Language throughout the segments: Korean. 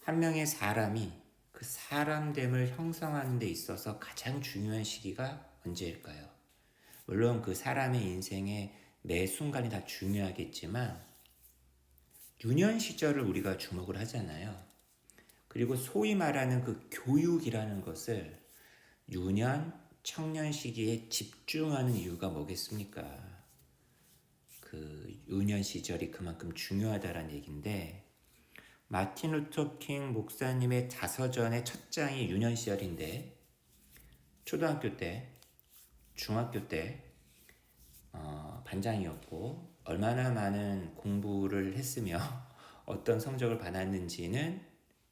한 명의 사람이 그 사람됨을 형성하는 데 있어서 가장 중요한 시기가 언제일까요? 물론 그 사람의 인생의 매 순간이 다 중요하겠지만 유년 시절을 우리가 주목을 하잖아요. 그리고 소위 말하는 그 교육이라는 것을 유년, 청년 시기에 집중하는 이유가 뭐겠습니까? 그 유년 시절이 그만큼 중요하다는 얘기인데 마틴 루터 킹 목사님의 자서전의 첫 장이 유년 시절인데 초등학교 때, 중학교 때 반장이었고 얼마나 많은 공부를 했으며 어떤 성적을 받았는지는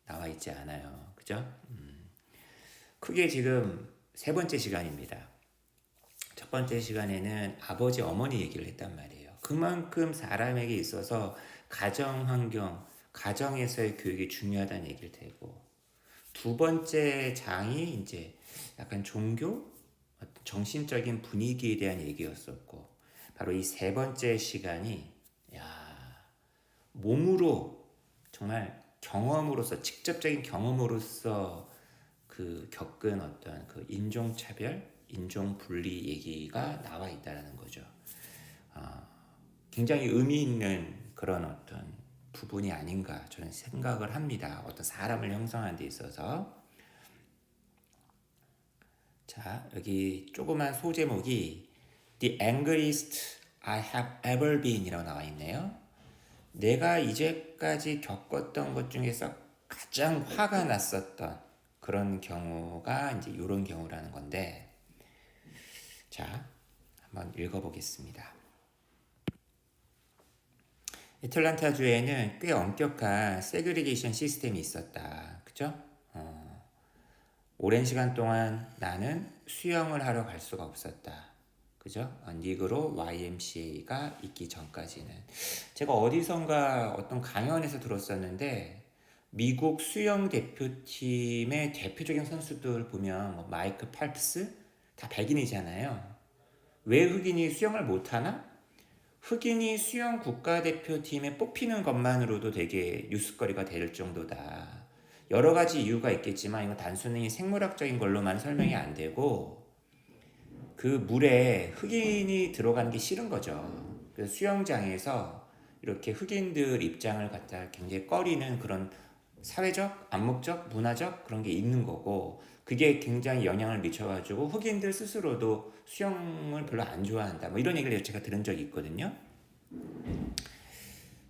나와 있지 않아요. 그죠? 크게 지금 세 번째 시간입니다. 첫 번째 시간에는 아버지, 어머니 얘기를 했단 말이에요. 그만큼 사람에게 있어서 가정 환경, 가정에서의 교육이 중요하다는 얘기를 되고 두 번째 장이 이제 약간 종교, 정신적인 분위기에 대한 얘기였었고 바로 이 세 번째 시간이 몸으로 정말 경험으로서 직접적인 경험으로서 그 겪은 어떤 그 인종차별, 인종분리 얘기가 나와 있다는 거죠. 굉장히 의미 있는 그런 어떤 부분이 아닌가 저는 생각을 합니다. 어떤 사람을 형성하는 데 있어서. 자, 여기 조그만 소제목이 The angriest I have ever been 이라고 나와 있네요. 내가 이제까지 겪었던 것 중에서 가장 화가 났었던 그런 경우가 이제 이런 경우라는 건데, 자, 한번 읽어보겠습니다. 애틀란타주에는 꽤 엄격한 세그리게이션 시스템이 있었다. 그죠? 오랜 시간 동안 나는 수영을 하러 갈 수가 없었다. 그죠? 니그로 YMCA가 있기 전까지는. 제가 어디선가 어떤 강연에서 들었었는데 미국 수영 대표팀의 대표적인 선수들 보면 뭐 마이크 펠프스 다 백인이잖아요. 왜 흑인이 수영을 못하나? 흑인이 수영 국가대표팀에 뽑히는 것만으로도 되게 뉴스거리가 될 정도다. 여러 가지 이유가 있겠지만 이거 단순히 생물학적인 걸로만 설명이 안 되고 그 물에 흑인이 들어가는 게 싫은 거죠. 그래서 수영장에서 이렇게 흑인들 입장을 갖다 굉장히 꺼리는 그런 사회적, 암묵적, 문화적 그런 게 있는 거고 그게 굉장히 영향을 미쳐가지고 흑인들 스스로도 수영을 별로 안 좋아한다. 뭐 이런 얘기를 제가 들은 적이 있거든요.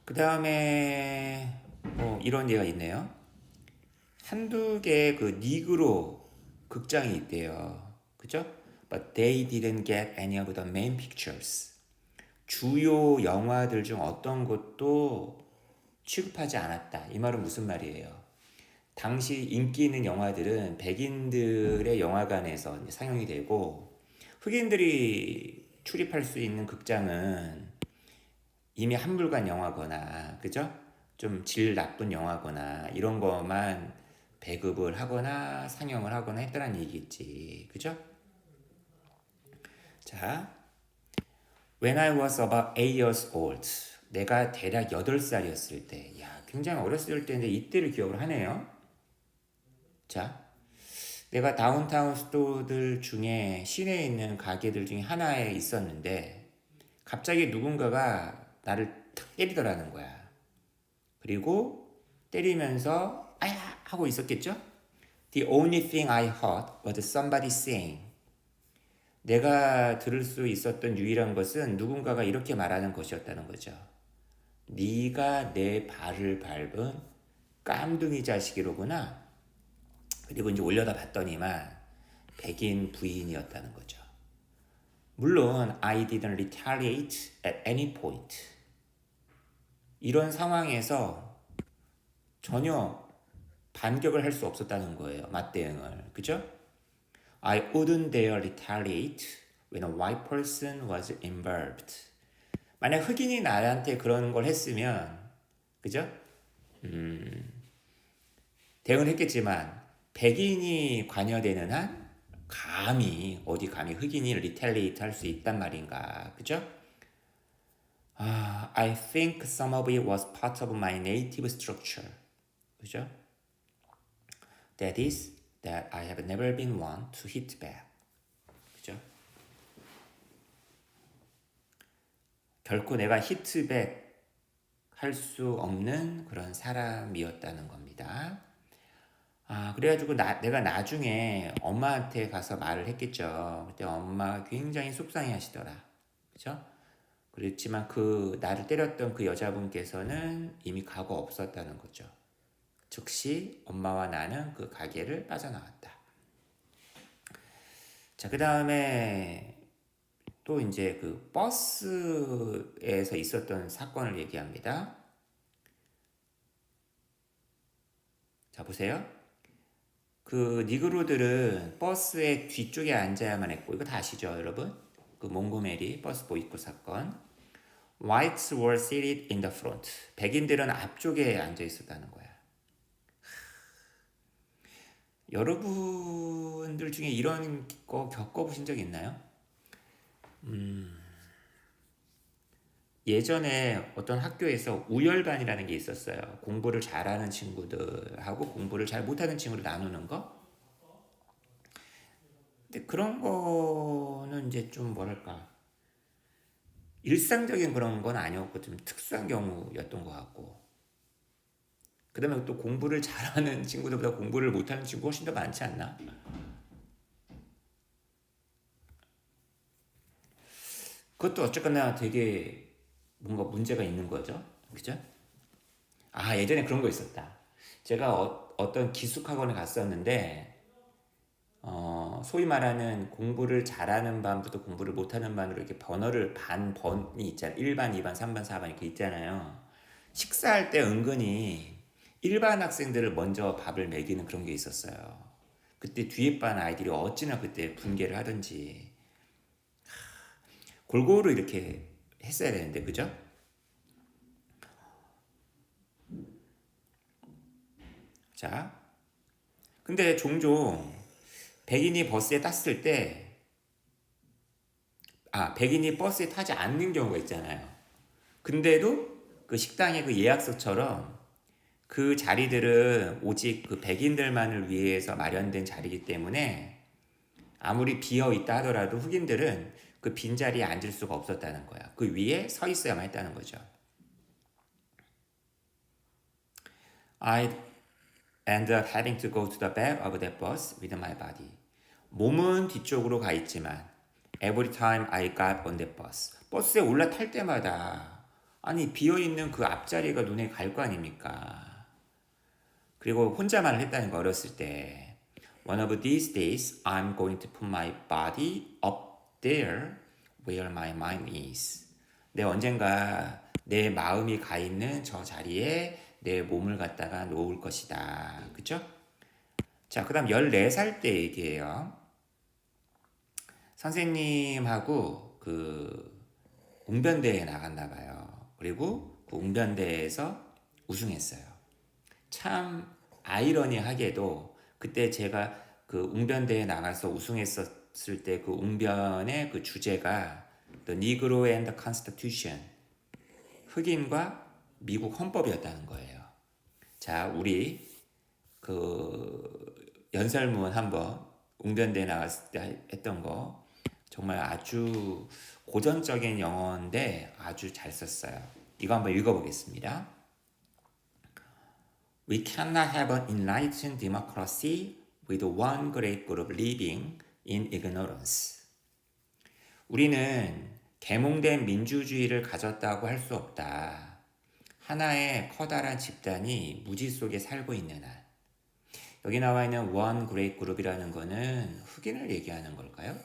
그 다음에 뭐 이런 예가 있네요. 한두 개의 그 니그로 극장이 있대요. 그죠? But they didn't get any of the main pictures. 주요 영화들 중 어떤 것도 취급하지 않았다. 이 말은 무슨 말이에요? 당시 인기 있는 영화들은 백인들의 영화관에서 상영이 되고 흑인들이 출입할 수 있는 극장은 이미 한물간 영화거나 그죠? 좀 질 나쁜 영화거나 이런 것만 배급을 하거나 상영을 하거나 했다는 얘기겠지. 그죠? 자, When I was about 8 years old. 내가 대략 8살이었을 때. 야, 굉장히 어렸을 때인데 이때를 기억을 하네요. 자, 내가 다운타운 스토어들 중에 시내에 있는 가게들 중에 하나에 있었는데 갑자기 누군가가 나를 탁 때리더라는 거야. 그리고 때리면서 아야 하고 있었겠죠? The only thing I heard was somebody saying. 내가 들을 수 있었던 유일한 것은 누군가가 이렇게 말하는 것이었다는 거죠. 네가 내 발을 밟은 깜둥이 자식이로구나. 그리고 이제 올려다 봤더니만 백인 부인이었다는 거죠. 물론 I didn't retaliate at any point. 이런 상황에서 전혀 반격을 할 수 없었다는 거예요. 맞대응을. 그죠? I wouldn't dare retaliate when a white person was involved. 만약 흑인이 나한테 그런 걸 했으면, 그죠? 대응을 했겠지만, 백인이 관여되는 한, 어디 감히 흑인이 retaliate 할 수 있단 말인가. 그죠? I think some of it was part of my native structure. 그죠? That is that I have never been one to hit back. 그죠? 결코 내가 히트백 할 수 없는 그런 사람이었다는 겁니다. 그래가지고 내가 나중에 엄마한테 가서 말을 했겠죠. 그때 엄마가 굉장히 속상해 하시더라. 그죠? 그렇지만 나를 때렸던 그 여자분께서는 이미 가고 없었다는 거죠. 즉시 엄마와 나는 그 가게를 빠져나왔다. 자, 그 다음에 또 이제 그 버스에서 있었던 사건을 얘기합니다. 자, 보세요. 그 니그로들은 버스의 뒤쪽에 앉아야만 했고, 이거 다 아시죠, 여러분? 그 몽고메리 버스 보이콧 사건. Whites were seated in the front. 백인들은 앞쪽에 앉아 있었다는 거야. 여러분들 중에 이런 거 겪어보신 적 있나요? 예전에 어떤 학교에서 우열반이라는 게 있었어요. 공부를 잘하는 친구들하고 공부를 잘 못하는 친구를 나누는 거. 근데 그런 거는 이제 좀 뭐랄까 일상적인 그런 건 아니었고 좀 특수한 경우였던 것 같고, 그 다음에 또 공부를 잘하는 친구들보다 공부를 못하는 친구가 훨씬 더 많지 않나? 그것도 어쨌거나 되게 뭔가 문제가 있는 거죠. 그죠? 예전에 그런 거 있었다. 제가 어떤 기숙학원에 갔었는데 소위 말하는 공부를 잘하는 반부터 공부를 못하는 반으로 이렇게 번호를 번이 있잖아요. 1반, 2반, 3반, 4반 이렇게 있잖아요. 식사할 때 은근히 일반 학생들을 먼저 밥을 먹이는 그런 게 있었어요. 그때 뒤에 반 아이들이 어찌나 그때 분개를 하든지 골고루 이렇게 했어야 되는데, 그죠? 자, 근데 종종 백인이 버스에 탔을 때 백인이 버스에 타지 않는 경우가 있잖아요. 근데도 그 식당의 그 예약서처럼 그 자리들은 오직 그 백인들만을 위해서 마련된 자리이기 때문에 아무리 비어 있다 하더라도 흑인들은 그 빈자리에 앉을 수가 없었다는 거야. 그 위에 서 있어야만 했다는 거죠. I ended up having to go to the back of that bus with my body. 몸은 뒤쪽으로 가 있지만 every time I got on that bus. 버스에 올라탈 때마다 아니 비어있는 그 앞자리가 눈에 갈 거 아닙니까? 그리고 혼자만을 했다는 거 어렸을 때. One of these days I'm going to put my body up there where my mind is. 언젠가 내 마음이 가 있는 저 자리에 내 몸을 갖다가 놓을 것이다. 그쵸? 자, 그 다음 14살 때 얘기해요. 선생님하고 그 웅변대회에 나갔나 봐요. 그리고 그 웅변대회에서 우승했어요. 참 아이러니하게도 그때 제가 그 웅변대회에 나가서 우승했었을 때 그 웅변의 그 주제가 The Negro and the Constitution, 흑인과 미국 헌법이었다는 거예요. 자, 우리 그 연설문 한번 웅변대회 나갔을 때 했던 거 정말 아주 고전적인 영어인데 아주 잘 썼어요. 이거 한번 읽어보겠습니다. We cannot have an enlightened democracy with one great group living in ignorance. 우리는 계몽된 민주주의를 가졌다고 할 수 없다. 하나의 커다란 집단이 무지 속에 살고 있는 한. 여기 나와 있는 one great group이라는 거는 흑인을 얘기하는 걸까요?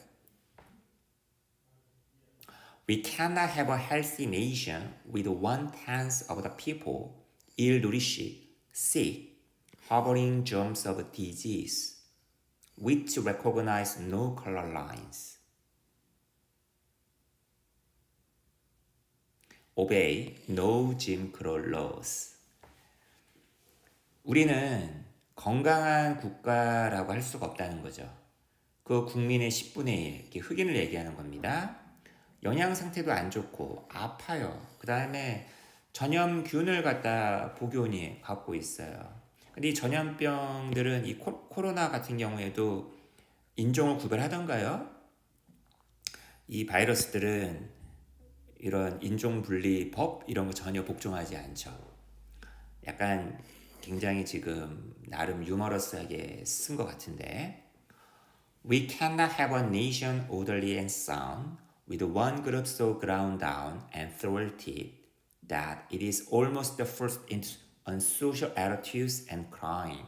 We cannot have a healthy nation with 1/10 of the people ill-nourished, sick, harboring germs of disease, which recognize no color lines, obey no Jim Crow laws. 우리는 건강한 국가라고 할 수가 없다는 거죠. 그 국민의 10분의 1, 흑인을 얘기하는 겁니다. 영양 상태도 안 좋고 아파요. 그 다음에 전염균을 갖다 복용이 갖고 있어요. 근데 이 전염병들은 이 코로나 같은 경우에도 인종을 구별하던가요? 이 바이러스들은 이런 인종분리법 이런 거 전혀 복종하지 않죠. 약간 굉장히 지금 나름 유머러스하게 쓴 것 같은데 We cannot have a nation orderly and sound with one group so ground down and thwarted that it is almost forced into unsocial attitudes and crime.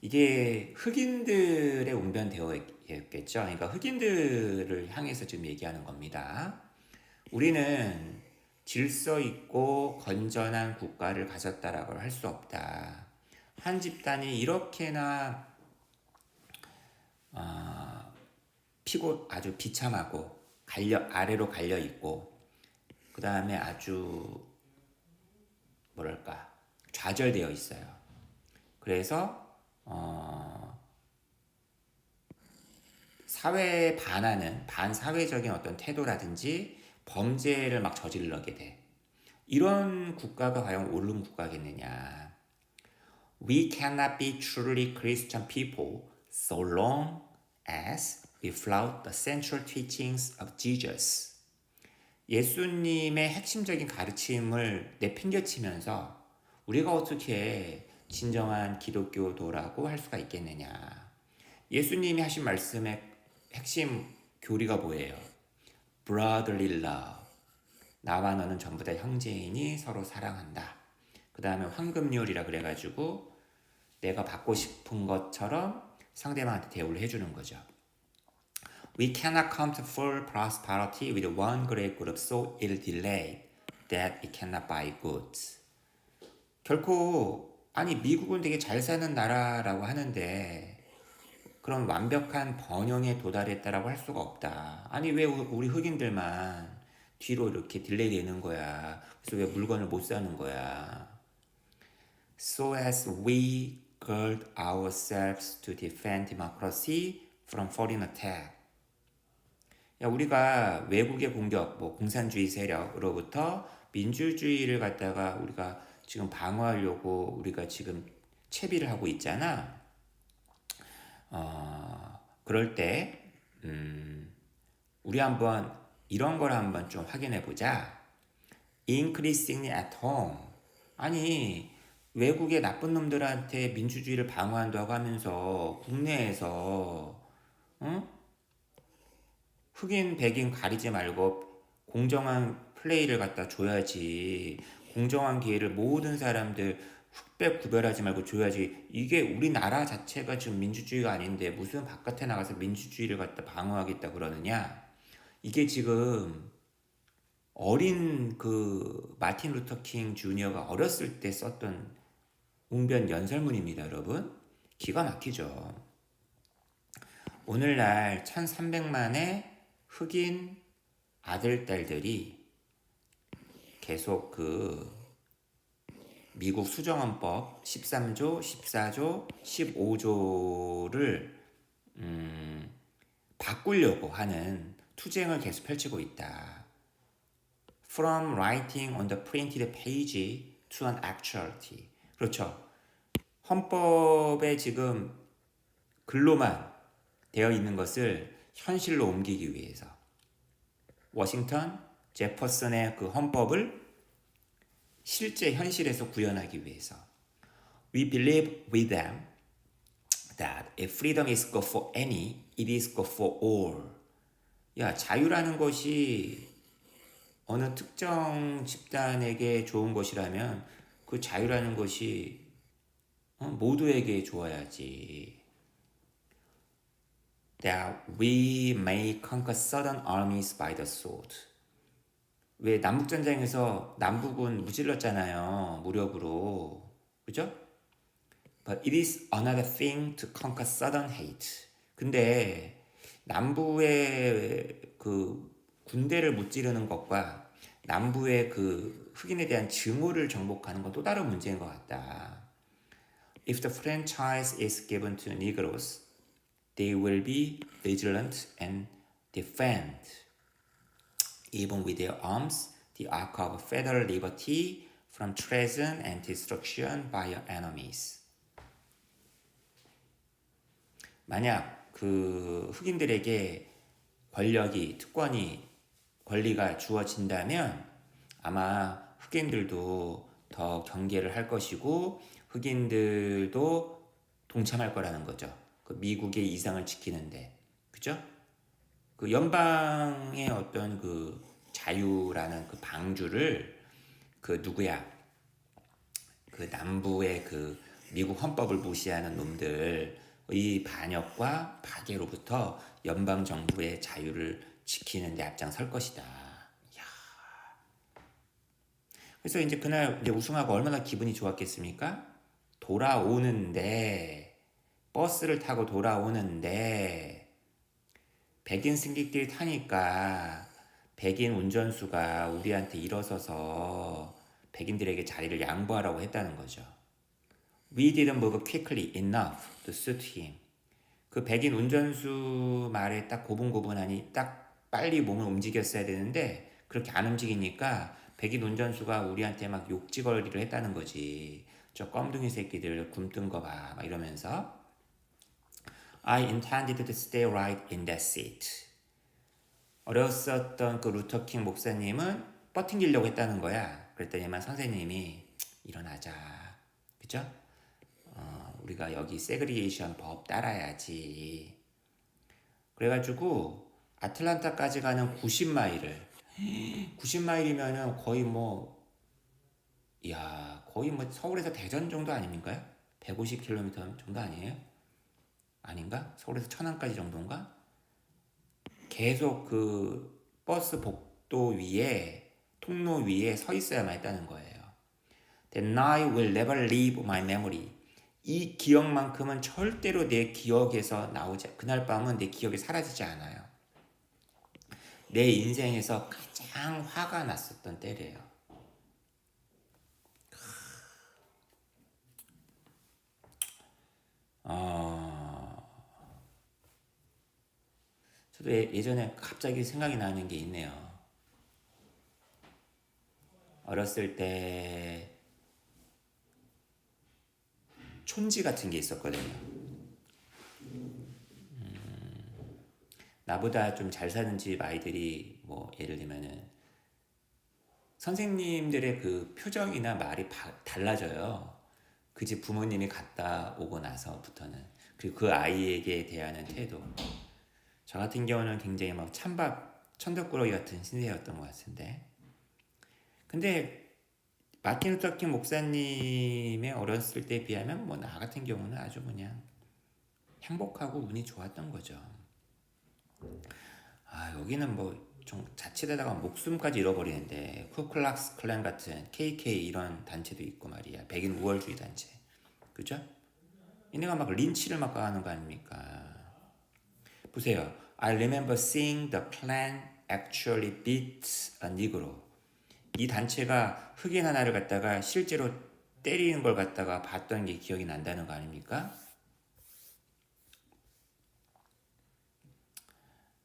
이게 흑인들의 웅변대어였겠죠. 그러니까 흑인들을 향해서 지금 얘기하는 겁니다. 우리는 질서 있고 건전한 국가를 가졌다라고 할 수 없다. 한 집단이 이렇게나 아주 비참하고 아래로 갈려 있고 그 다음에 아주 뭐랄까 좌절되어 있어요. 그래서 사회에 반하는 반사회적인 어떤 태도라든지 범죄를 막 저질러게 돼. 이런 국가가 과연 옳은 국가겠느냐. We cannot be truly Christian people so long as we flout the central teachings of Jesus. 예수님의 핵심적인 가르침을 내팽개치면서 우리가 어떻게 진정한 기독교도라고 할 수가 있겠느냐. 예수님이 하신 말씀의 핵심 교리가 뭐예요? Brotherly love. 나와 너는 전부 다 형제이니 서로 사랑한다. 그 다음에 황금률이라 그래가지고 내가 받고 싶은 것처럼 상대방한테 대우를 해주는 거죠. We cannot come to full prosperity with one great group so ill delayed that it cannot buy goods. 결코 아니 미국은 되게 잘 사는 나라라고 하는데 그런 완벽한 번영에 도달했다라고 할 수가 없다. 아니 왜 우리 흑인들만 뒤로 이렇게 딜레이 되는 거야. 그래서 왜 물건을 못 사는 거야. So as we gird ourselves to defend democracy from foreign attack. 야, 우리가 외국의 공격, 뭐 공산주의 세력으로부터 민주주의를 갖다가 우리가 지금 방어하려고 우리가 지금 채비를 하고 있잖아. 그럴 때 우리 한번 이런 걸 한번 좀 확인해 보자. Increasingly at home. 아니 외국의 나쁜 놈들한테 민주주의를 방어한다고 하면서 국내에서 흑인 백인 가리지 말고 공정한 플레이를 갖다 줘야지. 공정한 기회를 모든 사람들 흑백 구별하지 말고 줘야지. 이게 우리나라 자체가 지금 민주주의가 아닌데 무슨 바깥에 나가서 민주주의를 갖다 방어하겠다 그러느냐. 이게 지금 어린 그 마틴 루터 킹 주니어가 어렸을 때 썼던 웅변 연설문입니다, 여러분. 기가 막히죠. 오늘날 1300만의 흑인 아들, 딸들이 계속 그 미국 수정헌법 13조, 14조, 15조를 바꾸려고 하는 투쟁을 계속 펼치고 있다. From writing on the printed page to an actuality. 그렇죠. 헌법에 지금 글로만 되어 있는 것을 현실로 옮기기 위해서 워싱턴, 제퍼슨의 그 헌법을 실제 현실에서 구현하기 위해서 We believe with them that if freedom is good for any, it is good for all. 야, 자유라는 것이 어느 특정 집단에게 좋은 것이라면 그 자유라는 것이 모두에게 좋아야지. That we may conquer southern armies by the sword. 왜 남북전쟁에서 남북은 무찔렀잖아요. 무력으로. 그죠? But it is another thing to conquer southern hate. 근데 남부의 그 군대를 무찌르는 것과 남부의 그 흑인에 대한 증오를 정복하는 건 또 다른 문제인 것 같다. If the franchise is given to Negroes, they will be vigilant and defend, even with their arms, the ark of federal liberty from treason and destruction by your enemies. 만약 그 흑인들에게 권력이, 특권이, 권리가 주어진다면 아마 흑인들도 더 경계를 할 것이고 흑인들도 동참할 거라는 거죠. 그 미국의 이상을 지키는데, 그죠? 그 연방의 어떤 그 자유라는 그 방주를 그 누구야? 그 남부의 그 미국 헌법을 무시하는 놈들의 반역과 파괴로부터 연방 정부의 자유를 지키는 데 앞장설 것이다. 이야. 그래서 이제 그날 이제 우승하고 얼마나 기분이 좋았겠습니까? 돌아오는데 버스를 타고 돌아오는데 백인 승객들이 타니까 백인 운전수가 우리한테 일어서서 백인들에게 자리를 양보하라고 했다는 거죠. We didn't move quickly enough to suit him. 그 백인 운전수 말에 딱 고분고분하니 딱 빨리 몸을 움직였어야 되는데 그렇게 안 움직이니까 백인 운전수가 우리한테 막 욕지거리를 했다는 거지. 저 껌둥이 새끼들 굼뜬 거 봐. 막 이러면서 I intended to stay right in that seat. 어렸었던 그 루터킹 목사님은 버팅기려고 했다는 거야. 그랬더니만 선생님이 일어나자. 그죠? 우리가 여기 세그리게이션 법 따라야지. 그래가지고 아틀란타까지 가는 90마일을 90마일이면은 거의 뭐 거의 뭐 서울에서 대전 정도 아닙니까? 150km 정도 아니에요? 아닌가? 서울에서 천안까지 정도인가? 계속 그 버스 복도 위에 통로 위에 서 있어야만 했다는 거예요. That night will never leave my memory. 이 기억만큼은 절대로 내 기억에서 나오지, 그날 밤은 내 기억에 사라지지 않아요. 내 인생에서 가장 화가 났었던 때래요. 저도 예전에 갑자기 생각이 나는 게 있네요. 어렸을 때 촌지 같은 게 있었거든요. 나보다 좀 잘 사는 집 아이들이 뭐 예를 들면은 선생님들의 그 표정이나 말이 달라져요. 그 집 부모님이 갔다 오고 나서부터는. 그리고 그 아이에게 대하는 태도. 저 같은 경우는 굉장히 막 찬밥, 천덕꾸러기 같은 신세였던 것 같은데. 근데 마틴 루터킹 목사님의 어렸을 때에 비하면 뭐 나 같은 경우는 아주 그냥 행복하고 운이 좋았던 거죠. 여기는 뭐 좀 자칫하다가 목숨까지 잃어버리는데 쿠클락스 클랜 같은 KK 이런 단체도 있고 말이야. 백인 우월주의 단체. 그죠? 얘네가 막 린치를 막 가하는 거 아닙니까? 보세요. I remember seeing the Klan actually beat a Negro. 이 단체가 흑인 하나를 갖다가 실제로 때리는 걸 갖다가 봤던 게 기억이 난다는 거 아닙니까?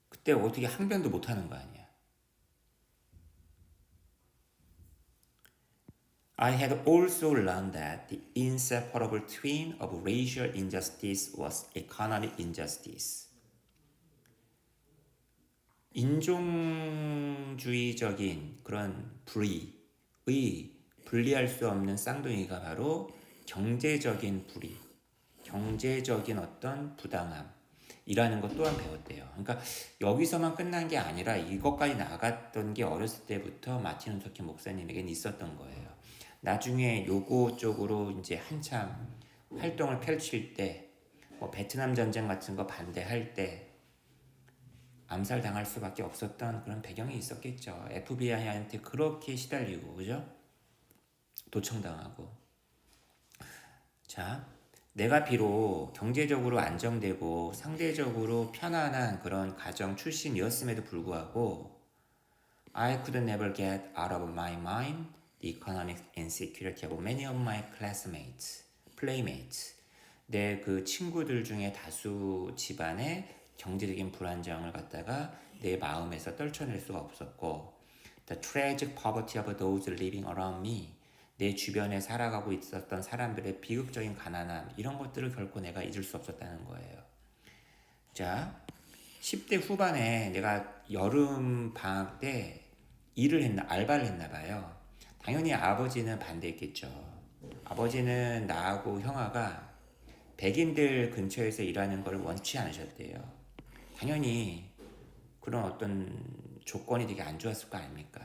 그때 어떻게 항변도 못하는 거 아니야. I had also learned that the inseparable twin of racial injustice was economic injustice. 인종주의적인 그런 불의의 분리할 수 없는 쌍둥이가 바로 경제적인 불의, 경제적인 어떤 부당함이라는 것 또한 배웠대요. 그러니까 여기서만 끝난 게 아니라 이것까지 나갔던 게 어렸을 때부터 마틴 루터킹 목사님에게는 있었던 거예요. 나중에 요거 쪽으로 이제 한참 활동을 펼칠 때, 뭐 베트남 전쟁 같은 거 반대할 때 암살당할 수밖에 없었던 그런 배경이 있었겠죠. FBI한테 그렇게 시달리고, 그죠? 도청당하고. 자, 내가 비록 경제적으로 안정되고 상대적으로 편안한 그런 가정 출신이었음에도 불구하고 I could never get out of my mind the economic insecurity of many of my classmates, playmates. 내 그 친구들 중에 다수 집안의 경제적인 불안정을 갖다가 내 마음에서 떨쳐낼 수가 없었고 The tragic poverty of those living around me. 내 주변에 살아가고 있었던 사람들의 비극적인 가난함 이런 것들을 결코 내가 잊을 수 없었다는 거예요. 자, 10대 후반에 내가 여름 방학 때 알바를 했나 봐요. 당연히 아버지는 반대했겠죠. 아버지는 나하고 형아가 백인들 근처에서 일하는 걸 원치 않으셨대요. 당연히 그런 어떤 조건이 되게 안 좋았을 거 아닙니까?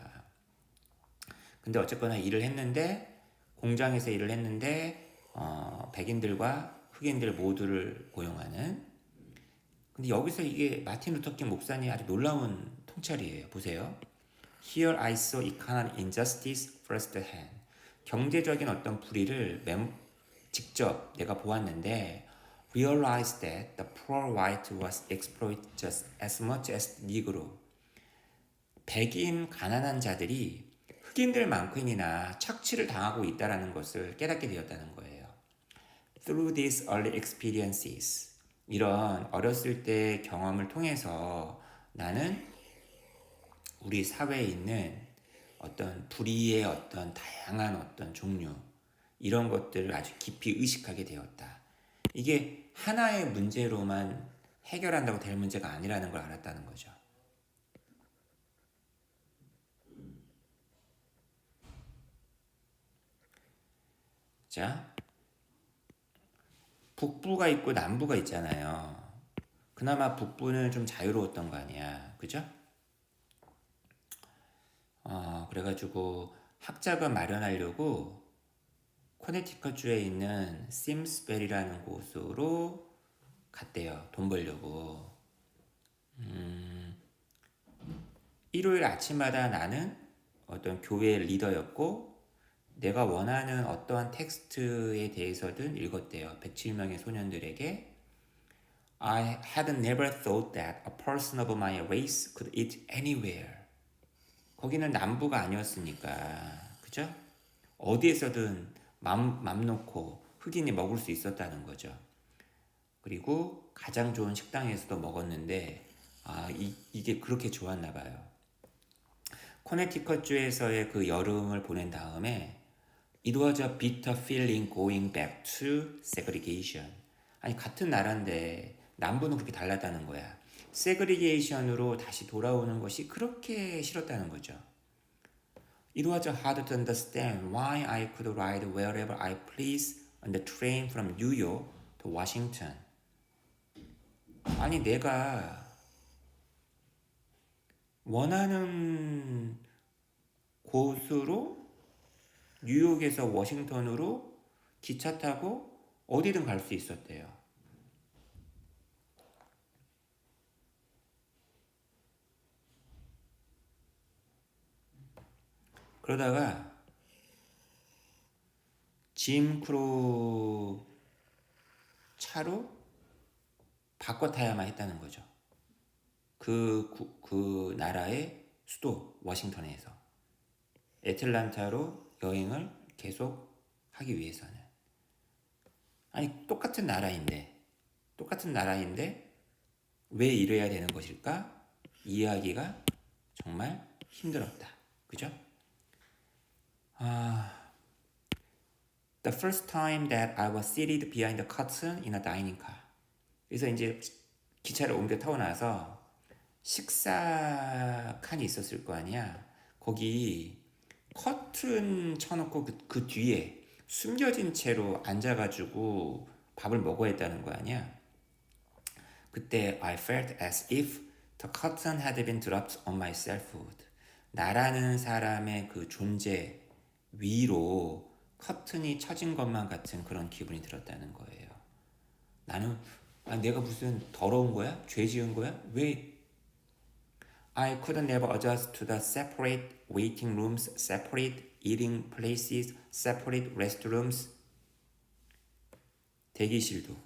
근데 어쨌거나 공장에서 일을 했는데, 백인들과 흑인들 모두를 고용하는. 근데 여기서 이게 마틴 루터킹 목사님 아주 놀라운 통찰이에요. 보세요. Here I saw economic injustice firsthand. 경제적인 어떤 불의를 직접 내가 보았는데, realized that the poor white was exploited just as much as Negro. 백인 가난한 자들이 흑인들만큼이나 착취를 당하고 있다는 것을 깨닫게 되었다는 거예요. Through these early experiences, 이런 어렸을 때 경험을 통해서 나는 우리 사회에 있는 어떤 불의의 어떤 다양한 어떤 종류, 이런 것들을 아주 깊이 의식하게 되었다. 이게 하나의 문제로만 해결한다고 될 문제가 아니라는 걸 알았다는 거죠. 자, 북부가 있고 남부가 있잖아요. 그나마 북부는 좀 자유로웠던 거 아니야. 그죠? 그래가지고 학자금 마련하려고 코네티컷주에 있는 심스벨이라는 곳으로 갔대요. 돈 벌려고. 일요일 아침마다 나는 어떤 교회의 리더였고, 내가 원하는 어떠한 텍스트에 대해서든 읽었대요. 107명의 소년들에게. I had never thought that a person of my race could eat anywhere. 거기는 남부가 아니었으니까, 그죠? 어디에서든 맘 놓고 흑인이 먹을 수 있었다는 거죠. 그리고 가장 좋은 식당에서도 먹었는데, 이게 그렇게 좋았나 봐요. 코네티컷주에서의 그 여름을 보낸 다음에 It was a bitter feeling going back to segregation. 아니, 같은 나라인데 남부는 그렇게 달랐다는 거야. 세그리게이션으로 다시 돌아오는 것이 그렇게 싫었다는 거죠. It was hard to understand why I could ride wherever I pleased on the train from New York to Washington. 아니, 내가 원하는 곳으로 뉴욕에서 워싱턴으로 기차 타고 어디든 갈 수 있었대요. 그러다가 짐 크로 차로 바꿔 타야만 했다는 거죠. 그 나라의 수도 워싱턴에서 애틀란타로 여행을 계속 하기 위해서는. 아니, 똑같은 나라인데 왜 이래야 되는 것일까? 이해하기가 정말 힘들었다. 그죠? The first time that I was seated behind the curtain in a dining car. 그래서 이제 기차를 옮겨 타고 나서 식사 칸이 있었을 거 아니야. 거기 커튼 쳐놓고 그 뒤에 숨겨진 채로 앉아가지고 밥을 먹어야 했다는 거 아니야. 그때 I felt as if the curtain had been dropped on my selfhood. 나라는 사람의 그 존재 위로 커튼이 쳐진 것만 같은 그런 기분이 들었다는 거예요. 나는 내가 무슨 더러운 거야? 죄 지은 거야? 왜? I could never adjust to the separate waiting rooms, separate eating places, separate restrooms. 대기실도,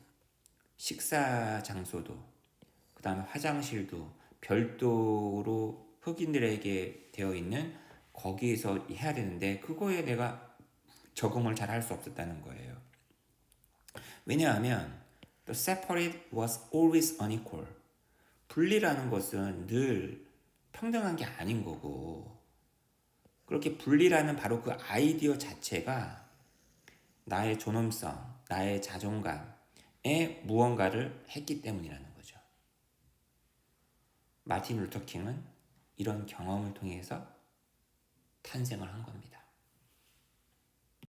식사 장소도, 그 다음에 화장실도 별도로 흑인들에게 되어 있는 거기에서 해야 되는데 그거에 내가 적응을 잘 할 수 없었다는 거예요. 왜냐하면 the separate was always unequal. 분리라는 것은 늘 평등한 게 아닌 거고, 그렇게 분리라는 바로 그 아이디어 자체가 나의 존엄성, 나의 자존감에 무언가를 했기 때문이라는 거죠. 마틴 루터 킹은 이런 경험을 통해서 탄생을 한 겁니다.